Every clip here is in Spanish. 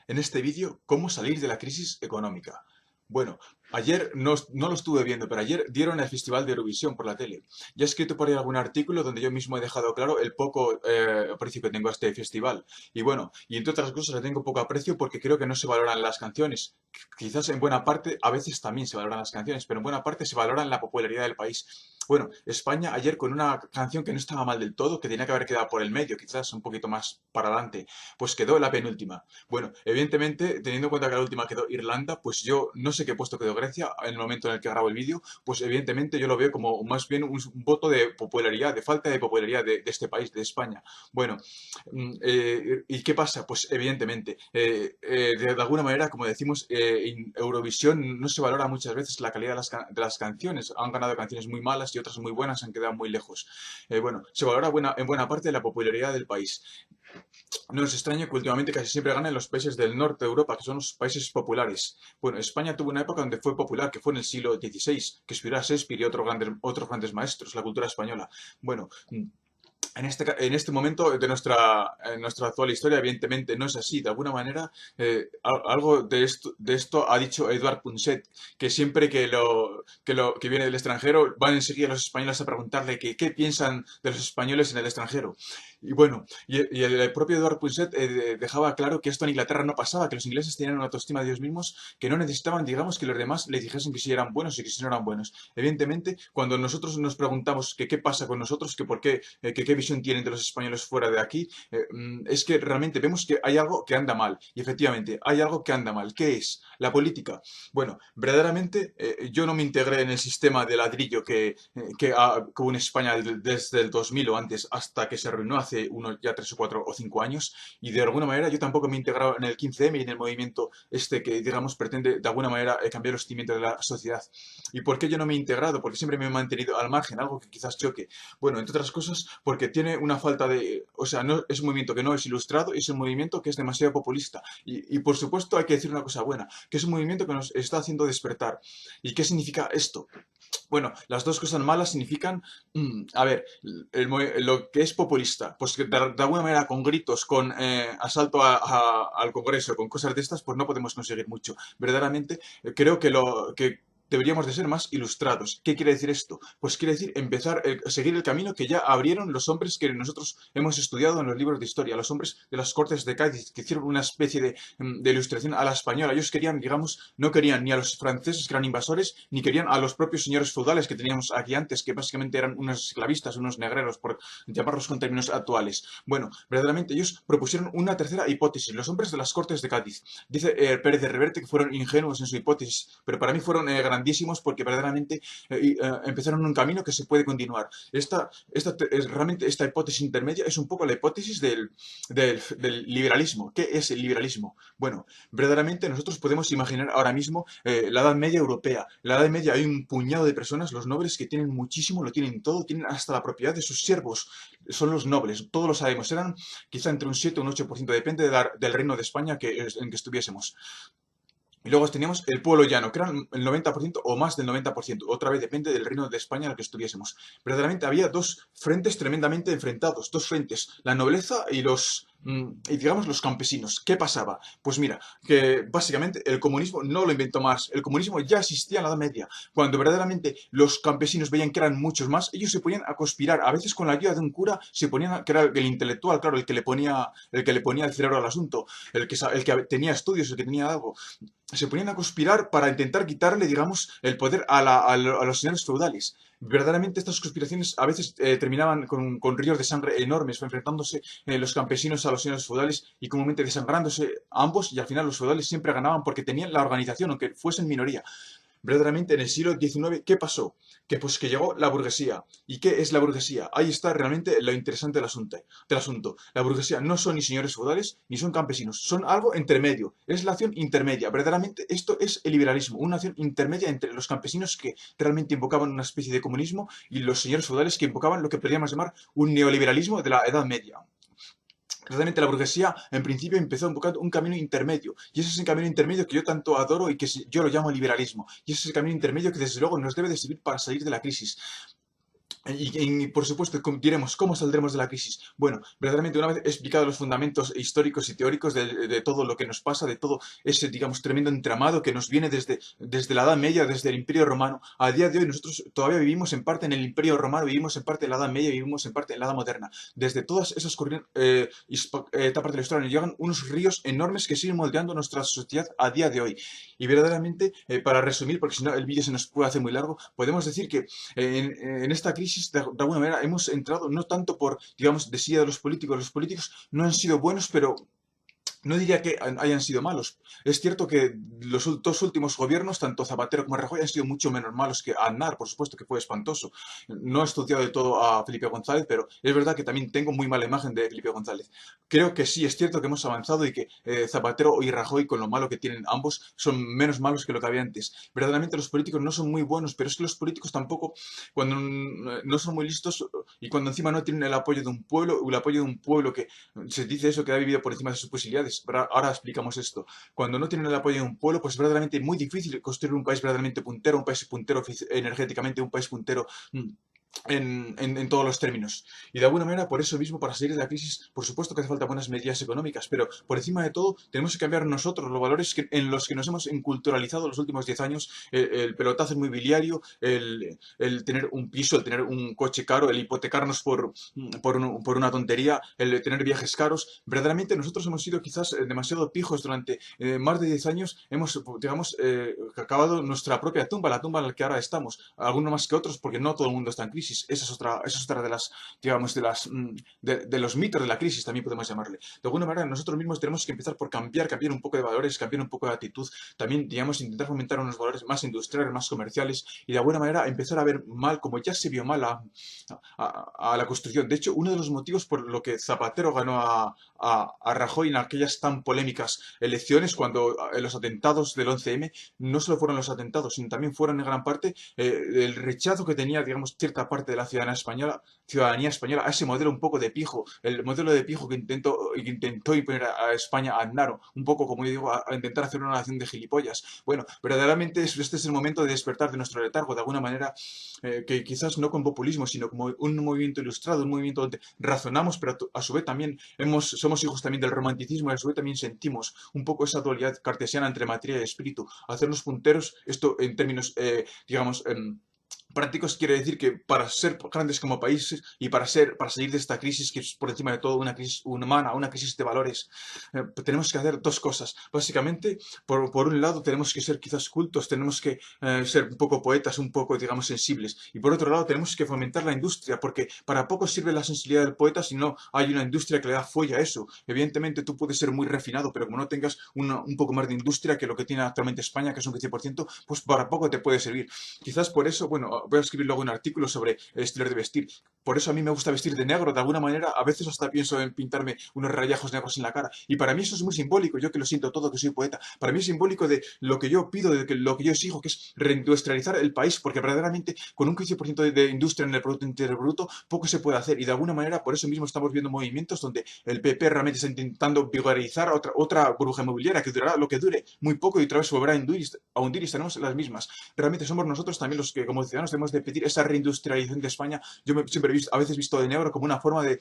En este vídeo, ¿cómo salir de la crisis económica? Bueno, ayer no lo estuve viendo, pero ayer dieron el Festival de Eurovisión por la tele. Ya he escrito por ahí algún artículo donde yo mismo he dejado claro el poco aprecio que tengo a este festival. Y bueno, y entre otras cosas le tengo poco aprecio porque creo que no se valoran las canciones. Quizás en buena parte, a veces también se valoran las canciones, pero en buena parte se valora la popularidad del país. Bueno, España ayer con una canción que no estaba mal del todo, que tenía que haber quedado por el medio, quizás un poquito más para adelante, pues quedó la penúltima. Bueno, evidentemente, teniendo en cuenta que la última quedó Irlanda, pues yo no sé qué puesto quedó Grecia en el momento en el que grabo el vídeo, pues evidentemente yo lo veo como más bien un voto de popularidad, de falta de popularidad de este país, de España. Bueno, ¿y qué pasa? Pues evidentemente, de alguna manera, como decimos, en Eurovisión no se valora muchas veces la calidad de las canciones. Han ganado canciones muy malas y otras muy buenas, han quedado muy lejos. Bueno, se valora en buena parte la popularidad del país. No es extraño que últimamente casi siempre ganen los países del norte de Europa, que son los países populares. Bueno, España tuvo una época donde fue popular, que fue en el siglo XVI, que inspiró a Shakespeare y otros grandes maestros, la cultura española. Bueno, en este momento en nuestra actual historia, evidentemente no es así. De alguna manera, algo de esto ha dicho Eduard Punset, que siempre que viene del extranjero, van enseguida los españoles a preguntarle qué piensan de los españoles en el extranjero. Y bueno, y el propio Eduard Punset dejaba claro que esto en Inglaterra no pasaba, que los ingleses tenían una autoestima de ellos mismos, que no necesitaban, digamos, que los demás le dijesen que sí eran buenos y que sí no eran buenos. Evidentemente, cuando nosotros nos preguntamos que qué pasa con nosotros, que por qué, que qué visión tienen de los españoles fuera de aquí, es que realmente vemos que hay algo que anda mal. Y efectivamente, hay algo que anda mal. ¿Qué es? La política. Bueno, verdaderamente yo no me integré en el sistema de ladrillo que hubo en España desde el 2000 o antes hasta que se arruinó hace unos ya 3 o 4 o 5 años. Y de alguna manera yo tampoco me he integrado en el 15M y en el movimiento este que, digamos, pretende de alguna manera cambiar los cimientos de la sociedad. ¿Y por qué yo no me he integrado? Porque siempre me he mantenido al margen, algo que quizás choque. Bueno, entre otras cosas, porque tiene una falta de... O sea, no, es un movimiento que no es ilustrado, es un movimiento que es demasiado populista. Y por supuesto hay que decir una cosa buena, que es un movimiento que nos está haciendo despertar. ¿Y qué significa esto? Bueno, las dos cosas malas significan, a ver, lo que es populista, pues que de alguna manera con gritos, con asalto al Congreso, con cosas de estas, pues no podemos conseguir mucho. Verdaderamente, creo que deberíamos de ser más ilustrados. ¿Qué quiere decir esto? Pues quiere decir empezar a seguir el camino que ya abrieron los hombres que nosotros hemos estudiado en los libros de historia, los hombres de las Cortes de Cádiz, que hicieron una especie de ilustración a la española. Ellos querían, digamos, no querían ni a los franceses que eran invasores, ni querían a los propios señores feudales que teníamos aquí antes, que básicamente eran unos esclavistas, unos negreros, por llamarlos con términos actuales. Bueno, verdaderamente ellos propusieron una tercera hipótesis, los hombres de las Cortes de Cádiz. Dice Pérez de Reverte que fueron ingenuos en su hipótesis, pero para mí fueron grandísimos porque verdaderamente empezaron un camino que se puede continuar. Realmente esta hipótesis intermedia es un poco la hipótesis del liberalismo. ¿Qué es el liberalismo? Bueno, verdaderamente nosotros podemos imaginar ahora mismo la Edad Media europea. En la Edad Media hay un puñado de personas, los nobles, que tienen muchísimo, lo tienen todo, tienen hasta la propiedad de sus siervos. Son los nobles, todos lo sabemos. Eran quizá entre un 7 o un 8%, depende del reino de España en que estuviésemos. Y luego teníamos el pueblo llano, que eran el 90% o más del 90%. Otra vez depende del reino de España en el que estuviésemos. Verdaderamente había dos frentes tremendamente enfrentados, dos frentes, la nobleza y digamos los campesinos. ¿Qué pasaba? Pues mira, que básicamente el comunismo no lo inventó más. El comunismo ya existía en la Edad Media. Cuando verdaderamente los campesinos veían que eran muchos más, ellos se ponían a conspirar. A veces con la ayuda de un cura se ponían que era el intelectual, claro, el que le ponía el cerebro al asunto, el que tenía estudios, el que tenía algo se ponían a conspirar para intentar quitarle, digamos, el poder a los señores feudales. Verdaderamente estas conspiraciones a veces terminaban con ríos de sangre enormes, enfrentándose los campesinos a los señores feudales y comúnmente desangrándose ambos y al final los feudales siempre ganaban porque tenían la organización, aunque fuesen minoría. Verdaderamente en el siglo XIX, ¿qué pasó? Que pues que llegó la burguesía. ¿Y qué es la burguesía? Ahí está realmente lo interesante del asunto. La burguesía no son ni señores feudales ni son campesinos, son algo intermedio. Es la acción intermedia. Verdaderamente esto es el liberalismo, una acción intermedia entre los campesinos que realmente invocaban una especie de comunismo y los señores feudales que invocaban lo que podríamos llamar un neoliberalismo de la Edad Media. Realmente la burguesía en principio empezó buscando un camino intermedio y ese es el camino intermedio que yo tanto adoro y que yo lo llamo liberalismo y ese es el camino intermedio que desde luego nos debe de servir para salir de la crisis. Por supuesto, diremos, ¿cómo saldremos de la crisis? Bueno, verdaderamente una vez explicado los fundamentos históricos y teóricos de todo lo que nos pasa, de todo ese, digamos, tremendo entramado que nos viene desde la Edad Media, desde el Imperio Romano, a día de hoy nosotros todavía vivimos en parte en el Imperio Romano, vivimos en parte en la Edad Media, vivimos en parte en la Edad Moderna. Desde todas esas etapas de la historia nos llegan unos ríos enormes que siguen moldeando nuestra sociedad a día de hoy. Y verdaderamente, para resumir, porque si no el vídeo se nos puede hacer muy largo, podemos decir que en esta crisis, de alguna manera, hemos entrado no tanto por, digamos, desidia de los políticos no han sido buenos, pero no diría que hayan sido malos. Es cierto que los dos últimos gobiernos, tanto Zapatero como Rajoy, han sido mucho menos malos que Aznar, por supuesto que fue espantoso. No he estudiado de todo a Felipe González, pero es verdad que también tengo muy mala imagen de Felipe González. Creo que sí, es cierto que hemos avanzado y que Zapatero y Rajoy, con lo malo que tienen ambos, son menos malos que lo que había antes. Verdaderamente los políticos no son muy buenos, pero es que los políticos tampoco, cuando no son muy listos y cuando encima no tienen el apoyo de un pueblo, que se dice eso, que ha vivido por encima de sus posibilidades. Pero ahora explicamos esto. Cuando no tienen el apoyo de un pueblo, pues es verdaderamente muy difícil construir un país verdaderamente puntero, un país puntero energéticamente, un país puntero en todos los términos. Y de alguna manera, por eso mismo, para salir de la crisis, por supuesto que hace falta buenas medidas económicas, pero por encima de todo, tenemos que cambiar nosotros los valores en los que nos hemos enculturalizado los últimos 10 años, el pelotazo inmobiliario, el tener un piso, el tener un coche caro, el hipotecarnos por una tontería, el tener viajes caros. Verdaderamente nosotros hemos sido quizás demasiado pijos durante más de 10 años, hemos, digamos, acabado nuestra propia tumba, la tumba en la que ahora estamos, algunos más que otros, porque no todo el mundo está en crisis. Esa es otra de las, digamos, de los mitos de la crisis, también podemos llamarle. De alguna manera, nosotros mismos tenemos que empezar por cambiar un poco de valores, cambiar un poco de actitud, también, digamos, intentar fomentar unos valores más industriales, más comerciales, y de alguna manera empezar a ver mal, como ya se vio mal a la construcción. De hecho, uno de los motivos por lo que Zapatero ganó a Rajoy en aquellas tan polémicas elecciones, cuando los atentados del 11M, no solo fueron los atentados, sino también fueron en gran parte el rechazo que tenía, digamos, cierta parte de la ciudadanía española a ese modelo un poco de pijo, el modelo de pijo que intentó imponer a España a Aznar, un poco, como yo digo, a intentar hacer una nación de gilipollas. Bueno, verdaderamente este es el momento de despertar de nuestro letargo, de alguna manera, que quizás no con populismo, sino como un movimiento ilustrado, un movimiento donde razonamos, pero a su vez también somos hijos también del romanticismo y a su vez también sentimos un poco esa dualidad cartesiana entre materia y espíritu. Hacernos punteros, esto en términos, digamos, prácticos quiere decir que para ser grandes como países y para salir de esta crisis, que es por encima de todo una crisis humana, una crisis de valores, tenemos que hacer dos cosas. Básicamente, por un lado, tenemos que ser quizás cultos, tenemos que ser un poco poetas, un poco, digamos, sensibles. Y por otro lado, tenemos que fomentar la industria, porque para poco sirve la sensibilidad del poeta si no hay una industria que le da folla a eso. Evidentemente, tú puedes ser muy refinado, pero como no tengas un poco más de industria que lo que tiene actualmente España, que es un 15%, pues para poco te puede servir. Quizás por eso, bueno, voy a escribir luego un artículo sobre el estilo de vestir. Por eso a mí me gusta vestir de negro, de alguna manera, a veces hasta pienso en pintarme unos rayajos negros en la cara. Y para mí eso es muy simbólico, yo que lo siento todo, que soy poeta. Para mí es simbólico de lo que yo pido, lo que yo exijo, que es reindustrializar el país, porque verdaderamente con un 15% de industria en el Producto Interior Bruto, poco se puede hacer. Y de alguna manera, por eso mismo estamos viendo movimientos donde el PP realmente está intentando vigorizar otra burbuja inmobiliaria que durará lo que dure, muy poco y otra vez volverá a hundir y estaremos las mismas. Realmente somos nosotros también los que, como ciudadanos, debemos de pedir esa reindustrialización de España. Yo siempre he visto, a veces visto de negro como una forma de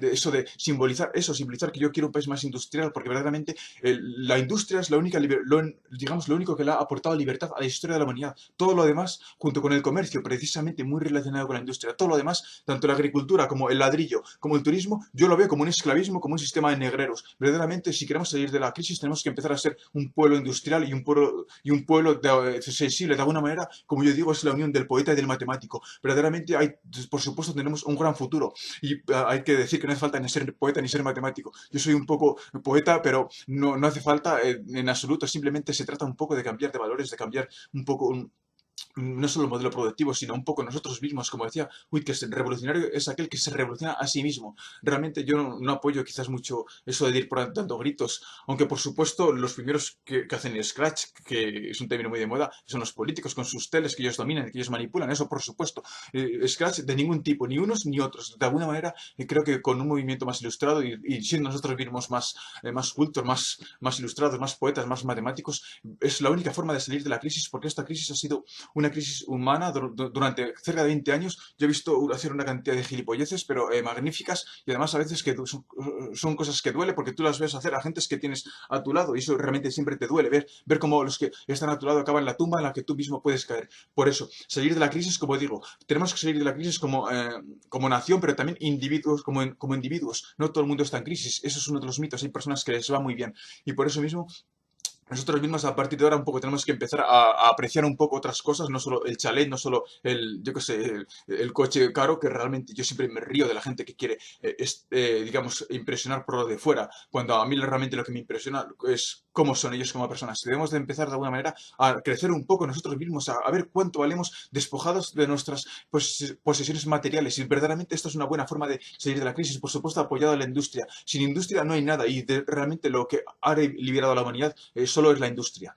eso, de simbolizar eso, simbolizar que yo quiero un país más industrial, porque verdaderamente la industria es la única, digamos, lo único que le ha aportado libertad a la historia de la humanidad. Todo lo demás, junto con el comercio, precisamente muy relacionado con la industria, todo lo demás, tanto la agricultura como el ladrillo, como el turismo, yo lo veo como un esclavismo, como un sistema de negreros. Verdaderamente, si queremos salir de la crisis, tenemos que empezar a ser un pueblo industrial y un pueblo sensible. De alguna manera, como yo digo, es la unión del poeta y del matemático. Verdaderamente, por supuesto, tenemos un gran futuro. Y hay que decir que no hace falta ni ser poeta ni ser matemático. Yo soy un poco poeta, pero no hace falta en absoluto. Simplemente se trata un poco de cambiar de valores, de cambiar un poco no solo el modelo productivo, sino un poco nosotros mismos, como decía Wittgenstein, revolucionario es aquel que se revoluciona a sí mismo. Realmente yo no apoyo quizás mucho eso de ir por dando gritos, aunque por supuesto los primeros que hacen Scratch, que es un término muy de moda, son los políticos con sus teles que ellos dominan, que ellos manipulan, eso por supuesto. Scratch de ningún tipo, ni unos ni otros. De alguna manera creo que con un movimiento más ilustrado y siendo nosotros mismos más cultos, más ilustrados, más poetas, más matemáticos, es la única forma de salir de la crisis, porque esta crisis ha sido una crisis humana durante cerca de 20 años. Yo he visto hacer una cantidad de gilipolleces, pero magníficas, y además a veces que son cosas que duele porque tú las ves hacer a gentes que tienes a tu lado, y eso realmente siempre te duele, ver cómo los que están a tu lado acaban en la tumba en la que tú mismo puedes caer. Por eso, salir de la crisis, como digo, tenemos que salir de la crisis como nación, pero también individuos, como individuos. No todo el mundo está en crisis, eso es uno de los mitos, hay personas que les va muy bien, y por eso mismo nosotros mismos a partir de ahora un poco tenemos que empezar a apreciar un poco otras cosas, no solo el chalet, no solo yo qué sé, el coche caro, que realmente yo siempre me río de la gente que quiere, digamos, impresionar por lo de fuera, cuando a mí realmente lo que me impresiona es cómo son ellos como personas. Debemos de empezar de alguna manera a crecer un poco nosotros mismos, a ver cuánto valemos despojados de nuestras posesiones materiales. Y verdaderamente esto es una buena forma de salir de la crisis, por supuesto apoyado a la industria. Sin industria no hay nada, y realmente lo que ha liberado a la humanidad solo es la industria.